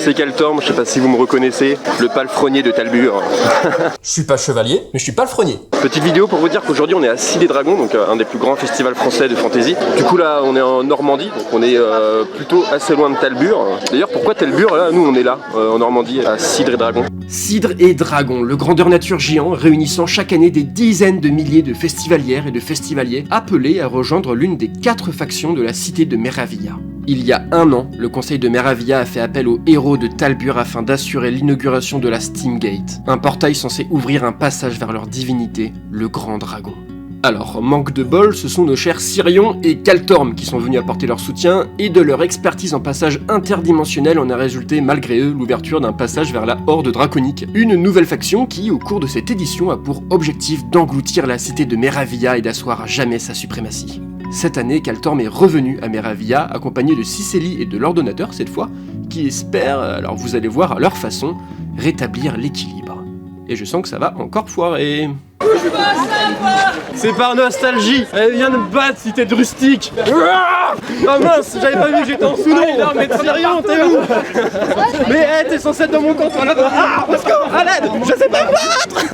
c'est Kaltorm, je sais pas si vous me reconnaissez, le palefrenier de Talbur. Je suis pas chevalier, mais je suis palefrenier. Petite vidéo pour vous dire qu'aujourd'hui on est à Cité Dragons, donc un des plus grands festivals français de fantasy. Du coup là on est en Normandie, donc on est plutôt assez loin de Talbur. D'ailleurs pourquoi Talbur là? Nous on est là, en Normandie, à Cidre et Dragons. Cidre et Dragons, le grandeur nature géant réunissant chaque année des dizaines de milliers de festivalières et de festivaliers appelés à rejoindre l'une des 4 factions de la cité de Meravia. Il y a un an, le conseil de Meravia a fait appel aux héros de Talbur afin d'assurer l'inauguration de la Steamgate, un portail censé ouvrir un passage vers leur divinité, le Grand Dragon. Alors, manque de bol, ce sont nos chers Sirion et Kaltorm qui sont venus apporter leur soutien, et de leur expertise en passage interdimensionnel en a résulté malgré eux l'ouverture d'un passage vers la Horde Draconique, une nouvelle faction qui, au cours de cette édition, a pour objectif d'engloutir la cité de Meravia et d'asseoir à jamais sa suprématie. Cette année, Kaltorm est revenu à Meravia, accompagné de Cicélie et de l'Ordonnateur cette fois, qui espèrent, alors vous allez voir à leur façon, rétablir l'équilibre. Et je sens que ça va encore foirer. C'est par nostalgie. Elle vient de me battre, cité de rustique. Ah mince, j'avais pas vu que j'étais en sous-nom. Non mais Sirion, t'es où? Mais t'es censé être dans mon camp, toi là-bas. Ah, au secours, à l'aide, je sais pas me battre.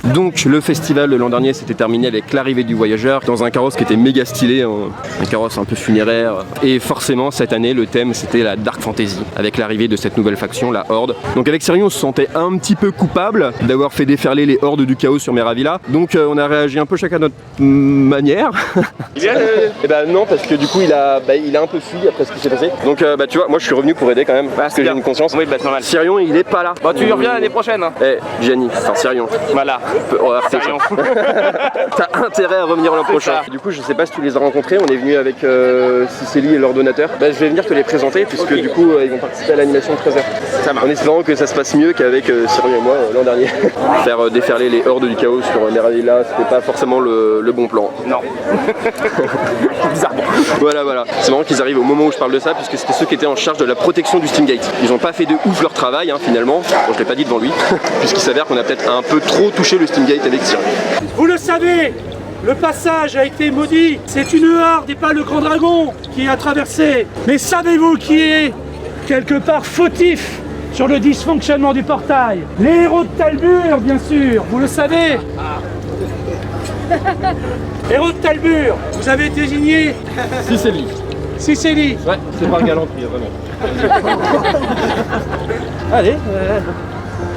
Donc le festival de l'an dernier s'était terminé avec l'arrivée du voyageur dans un carrosse qui était méga stylé, un carrosse un peu funéraire. Et forcément cette année le thème c'était la Dark Fantasy, avec l'arrivée de cette nouvelle faction, la Horde. Donc avec Sirion on se sentait un petit peu coupable d'avoir fait déferler les hordes du chaos sur Meravia. Donc on a réagi un peu chacun à notre manière. Et bah non, parce que du coup il a un peu fui après ce qui s'est passé. Donc tu vois, moi je suis revenu pour aider quand même, parce que j'ai une conscience. Oui, bah c'est normal. Sirion il est pas là. Bon, tu reviens l'année prochaine. Hein. Gianni, enfin Sirion. Voilà. On va faire ça. T'as intérêt à revenir l'an prochain. Du coup, je sais pas si tu les as rencontrés. On est venu avec Cicélie et l'Ordonnateur. Je vais venir te les présenter puisque du coup, ils vont participer à l'animation de 13h. En espérant que ça se passe mieux qu'avec Sirion et moi l'an dernier. Faire déferler les hordes du chaos sur Meravia, c'était pas forcément le bon plan. Non. Bizarrement. Voilà. C'est marrant qu'ils arrivent au moment où je parle de ça puisque c'était ceux qui étaient en charge de la protection du Steamgate. Ils ont pas fait de ouf leur travail finalement. Bon, je l'ai pas dit devant lui puisqu'il s'avère qu'on a peut-être un peu trop touché le Steamgate avec Sirion. Vous le savez, le passage a été maudit. C'est une horde et pas le grand dragon qui a traversé. Mais savez-vous qui est quelque part fautif sur le dysfonctionnement du portail? Les héros de Talbur, bien sûr, vous le savez. Héros de Talbur, vous avez désigné Cicélie. Ouais, c'est par galanterie, vraiment. Allez,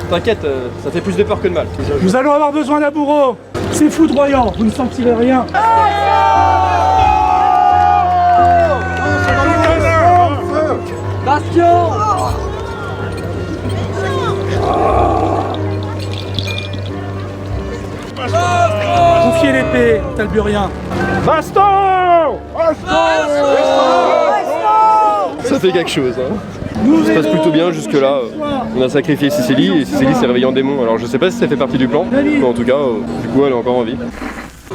t'inquiète, ça fait plus de peur que de mal. Nous allons avoir besoin d'un bourreau. C'est foudroyant, vous ne sentirez rien. Bastion! Confiez l'épée, Talburien. Baston! Ça fait quelque chose. Ça se passe plutôt bien jusque là. On a sacrifié Cicélie et Cicélie s'est réveillée en démon. Alors je sais pas si ça fait partie du plan, mais en tout cas, du coup elle est encore en vie.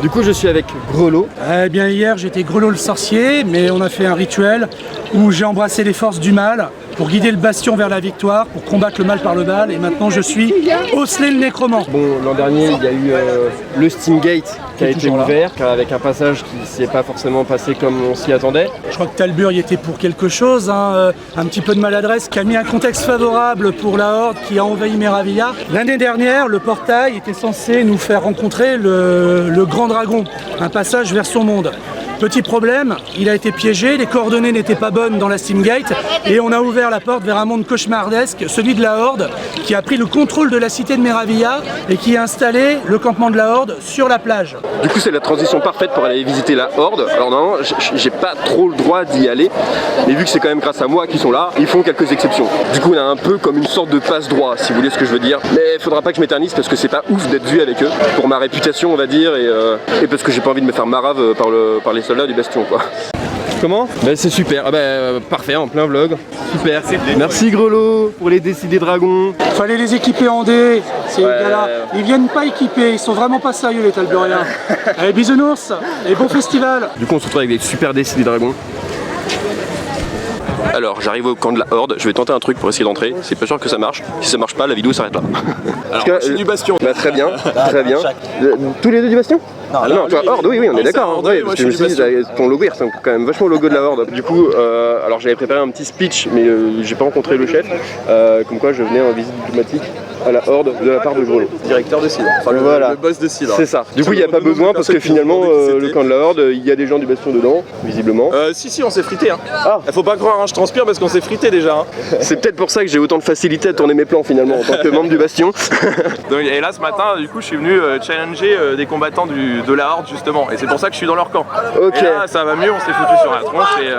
Du coup je suis avec Grelot. Eh bien hier j'étais Grelot le sorcier, mais on a fait un rituel où j'ai embrassé les forces du mal pour guider le bastion vers la victoire, pour combattre le mal par le mal, et maintenant je suis Osley le nécromant. Bon, l'an dernier il y a eu le Steamgate qui a été ouvert, avec un passage qui s'est pas forcément passé comme on s'y attendait. Je crois que Talbur y était pour quelque chose, un petit peu de maladresse, qui a mis un contexte favorable pour la Horde qui a envahi Meravia. L'année dernière, le portail était censé nous faire rencontrer le Grand Dragon, un passage vers son monde. Petit problème, il a été piégé, les coordonnées n'étaient pas bonnes dans la Steamgate et on a ouvert la porte vers un monde cauchemardesque, celui de la Horde, qui a pris le contrôle de la cité de Meravia et qui a installé le campement de la Horde sur la plage. Du coup c'est la transition parfaite pour aller visiter la Horde. Alors normalement j'ai pas trop le droit d'y aller, mais vu que c'est quand même grâce à moi qu'ils sont là, ils font quelques exceptions. Du coup on a un peu comme une sorte de passe-droit si vous voulez ce que je veux dire. Mais il faudra pas que je m'éternise parce que c'est pas ouf d'être vu avec eux, pour ma réputation on va dire, et parce que j'ai pas envie de me faire marave par les soldats du bastion quoi. Comment? Bah c'est super, parfait, en plein vlog, super. Merci Grelot pour les décidés dragons. Fallait les équiper en dés, ces gars-là. Ils viennent pas équipés, ils sont vraiment pas sérieux les Talburiens. Allez bisounours et bon festival. Du coup on se retrouve avec des super décidés dragons. Alors j'arrive au camp de la Horde, je vais tenter un truc pour essayer d'entrer, c'est pas sûr que ça marche. Si ça marche pas, la vidéo s'arrête là. Alors, je suis du Bastion. Bah, très bien, très bien. Tous les deux du Bastion? Non, toi, Horde, oui, on est d'accord. Hein, parce que je me suis dit, ton logo il ressemble quand même vachement au logo de la Horde. Du coup, alors j'avais préparé un petit speech, mais j'ai pas rencontré le chef. Comme quoi je venais en visite diplomatique à la Horde de la part de Grelot. Directeur de Cidre, enfin le boss de Cidre. C'est ça. Du coup, il n'y a pas besoin parce que finalement, le camp de la Horde, il y a des gens du Bastion dedans, visiblement. Si, on s'est frité. Hein. Ah. Faut pas croire, hein, je transpire parce qu'on s'est frité déjà. Hein. C'est peut-être pour ça que j'ai autant de facilité à tourner mes plans finalement en tant que membre du Bastion. Donc, et là, ce matin, du coup, je suis venu challenger des combattants de la Horde justement. Et c'est pour ça que je suis dans leur camp. Ok. Et là, ça va mieux, on s'est foutu sur la tronche et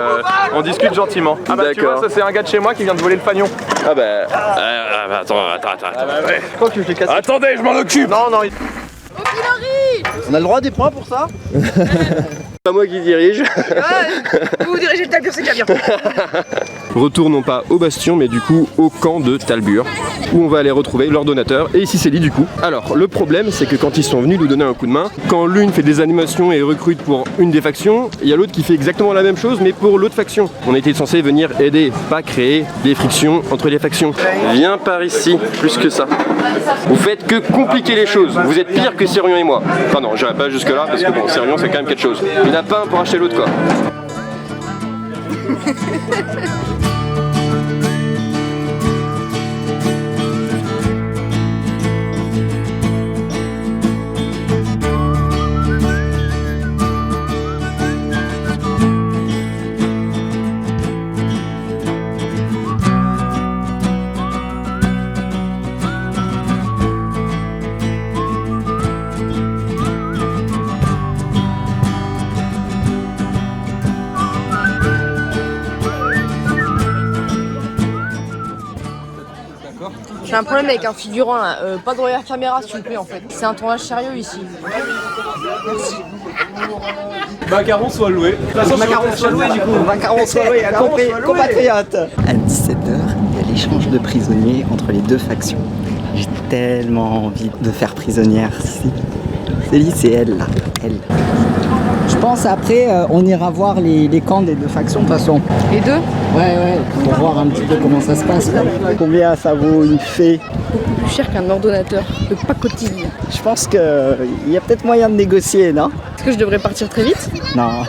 on discute gentiment. Ah bah tu vois, ça c'est un gars de chez moi qui vient de voler le fanion. Ah bah. Attends. Je crois que je l'ai cassé. Attendez, je m'en occupe. Non. On a le droit à des points pour ça? Pas moi qui dirige. Vous dirigez le Talbur, c'est déjà bien. Retour non pas au Bastion mais du coup au camp de Talbur où on va aller retrouver leur donateur et ici c'est Lee du coup. Alors le problème c'est que quand ils sont venus nous donner un coup de main, quand l'une fait des animations et recrute pour une des factions, il y a l'autre qui fait exactement la même chose mais pour l'autre faction. On était censé venir aider, pas créer des frictions entre les factions. Viens par ici, plus que ça. Vous faites que compliquer les choses, vous êtes pire que Sirion et moi. Enfin non, j'irai pas jusque là parce que bon, Sirion c'est quand même quelque chose. Il n'y en a pas un pour acheter l'autre quoi. J'ai un problème avec un figurant là, pas de regard caméra s'il vous plaît en fait. C'est un tournage sérieux ici. Merci. Macaron soit loué. Macaron soit loué du coup. Macaron soit loué, a compris, compatriote. À 17h, il y a l'échange de prisonniers entre les deux factions. J'ai tellement envie de faire prisonnière ici. Célie, c'est elle là, elle. Je pense après, on ira voir les camps des deux factions de toute façon. Les deux? Ouais, pour voir un petit peu comment ça se passe. Combien ça vaut une fée? Beaucoup plus cher qu'un ordonnateur de pacotille. Je pense qu'il y a peut-être moyen de négocier, non? Est-ce que je devrais partir très vite? Non,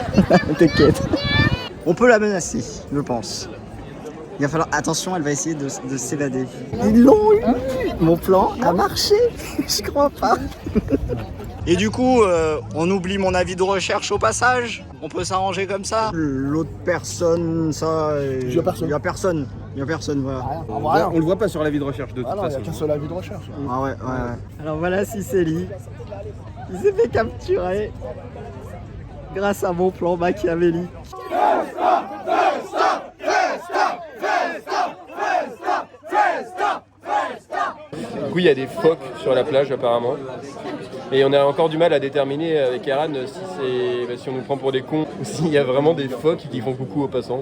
t'inquiète. On peut la menacer, je pense. Il va falloir... Attention, elle va essayer de s'évader. Ils l'ont eu. Mon plan a marché. Je crois pas. Et du coup, on oublie mon avis de recherche au passage. On peut s'arranger comme ça. L'autre personne, ça... Il y a personne. Voilà. On le voit pas sur l'avis de recherche de toute façon. Il n'y a qu'un seul avis de recherche. Ah ouais. Alors voilà Cicely. Il s'est fait capturer grâce à mon plan machiavélique. Du coup, il y a des phoques sur la plage apparemment. Et on a encore du mal à déterminer avec Eran si on nous prend pour des cons ou s'il y a vraiment des phoques qui font coucou aux passants.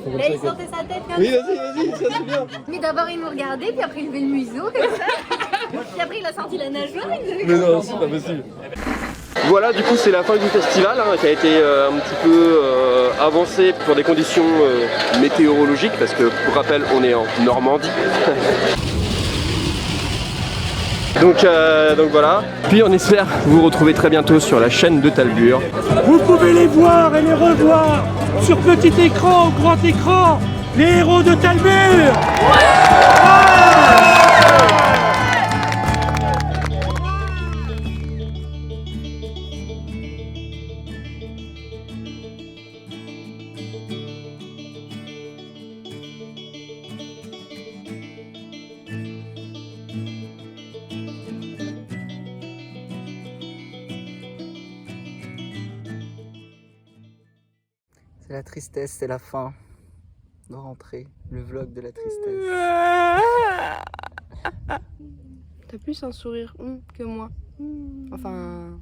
Là, il sortait sa tête comme oui, vas-y, ça c'est bien. Mais d'abord, il nous regardait, puis après, il levait le museau, comme ça. Puis après, il a sorti la nageoire, il nous avait Mais non, c'est pas possible. Voilà, du coup, c'est la fin du festival qui a été un petit peu avancé pour des conditions météorologiques, parce que, pour rappel, on est en Normandie. Donc voilà. Puis on espère vous retrouver très bientôt sur la chaîne de Talbur. Vous pouvez les voir et les revoir sur petit écran, grand écran, les héros de Talbur. C'est la tristesse, c'est la fin de rentrer, le vlog de la tristesse. T'as plus un sourire que moi. Enfin,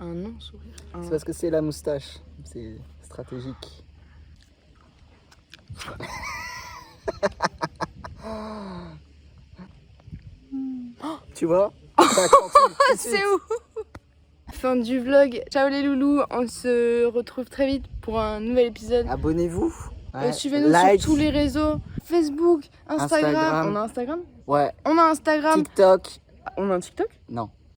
un non-sourire. C'est parce que c'est la moustache, c'est stratégique. Tu vois? C'est où? Fin du vlog. Ciao les loulous, on se retrouve très vite pour un nouvel épisode. Abonnez-vous Ouais. Suivez-nous Like. sur tous les réseaux. Facebook, Instagram. Instagram. On a Instagram? Ouais. On a Instagram. TikTok. On a un TikTok? Non.